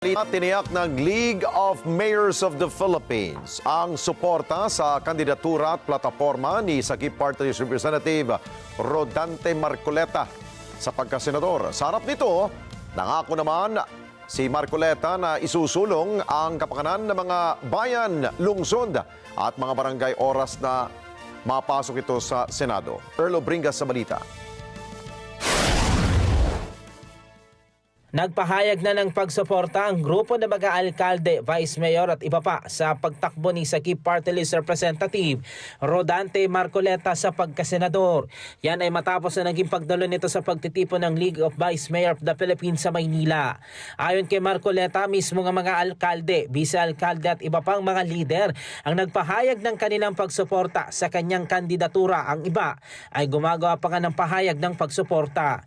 balita, tiniyak ng League of Mayors of the Philippines ang suporta sa kandidatura at plataforma ni Sagip Party List Representative Rodante Marcoleta sa pagkasenador. Sa harap nito, nangako naman si Marcoleta na isusulong ang kapakanan ng mga bayan, lungsod at mga barangay oras na mapasok ito sa Senado. Erlo Bringas sa balita. Nagpahayag na ng pagsuporta ang grupo ng mga alkalde, vice mayor at iba pa sa pagtakbo ni Sagip Party List Representative Rodante Marcoleta sa pagkasenador. Yan ay matapos na naging pagdalo nito sa pagtitipon ng League of Vice Mayor of the Philippines sa Maynila. Ayon kay Marcoleta, mismo ng mga alkalde, vice-alkalde at iba pang mga lider ang nagpahayag ng kanilang pagsuporta sa kanyang kandidatura. Ang iba ay gumagawa pa nga ng pahayag ng pagsuporta.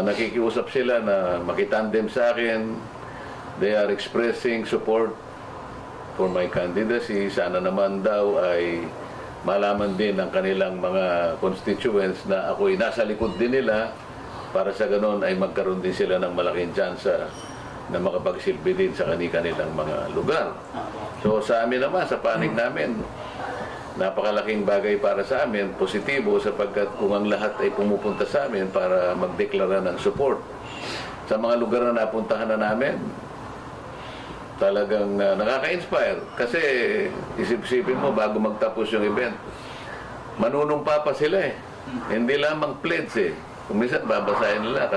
Nakikiusap sila na makitandem sa akin. They are expressing support for my candidacy. Sana naman daw ay malaman din ng kanilang mga constituents na ako'y nasa likod din nila para sa ganon ay magkaroon din sila ng malaking tsansa na makapagsilbi din sa kanilang mga lugar. So sa amin naman, sa panig namin, napakalaking bagay para sa amin, positibo sapagkat kung ang lahat ay pumupunta sa amin para magdeklara ng support. Sa mga lugar na napuntahan na namin, talagang nakaka-inspire. Kasi isip-isipin mo bago magtapos yung event, manunumpa pa sila eh. Hindi lamang pledge eh. Kung minsan babasahin nila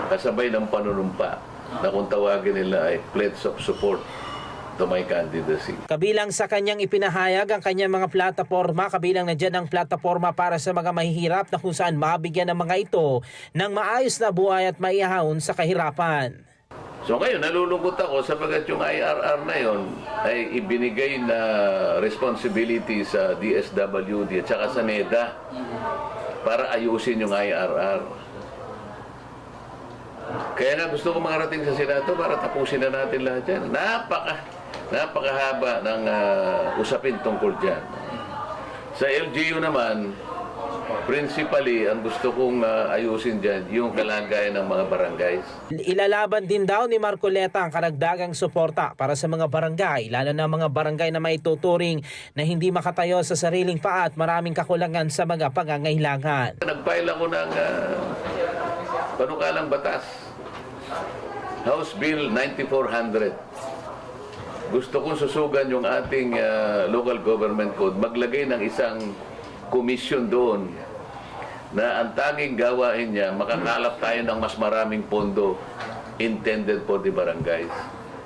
kasabay ng panunumpa na kung tawagin nila ay pledge of support to my candidacy. Kabilang sa kanyang ipinahayag ang kanyang mga plataforma, kabilang na dyan ang plataforma para sa mga mahihirap na kung saan mabigyan ng mga ito ng maayos na buhay at maihahon sa kahirapan. So ngayon, nalulungkot ako sapagkat yung IRR na yon ay ibinigay na responsibility sa DSWD at saka sa NEDA para ayusin yung IRR. Kaya nga gusto ko makarating sa Senado para tapusin na natin lahat yan. Napakahaba ng usapin tungkol dyan. Sa LGU naman, principally, ang gusto kong ayusin dyan, yung kalagayan ng mga barangays. Ilalaban din daw ni Marcoleta ang karagdagang suporta para sa mga barangay, lalo na mga barangay na may tuturing na hindi makatayo sa sariling paa at maraming kakulangan sa mga pangangailangan. Nag-file ako ng panukalang batas, House Bill 9400. Gusto kong susugan yung ating local government code, maglagay ng isang komisyon doon na ang tanging gawain niya, makakalap tayo ng mas maraming pondo intended for the barangays.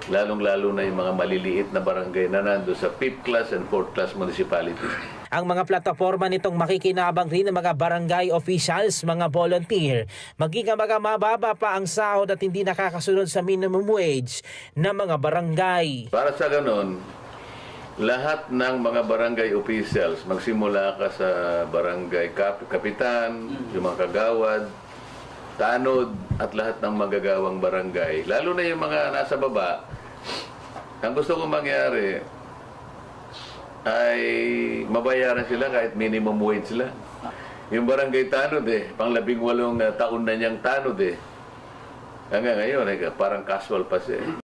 Lalong-lalo na yung mga maliliit na barangay na nando sa 5th class and 4th class municipalities. Ang mga plataforma nitong makikinabang rin ng mga barangay officials, mga volunteer, maging mga mababa pa ang sahod at hindi nakakasunod sa minimum wage ng mga barangay. Para sa ganon, lahat ng mga barangay officials, magsimula ka sa barangay kapitan, yung mga kagawad, tanod, at lahat ng magagawang barangay, lalo na yung mga nasa baba, ang gusto kong mangyari ay mabayaran sila kahit minimum wage lang. Yung barangay tanod pang 18 taon na niyang tanod Hanggang ngayon, parang casual pa siya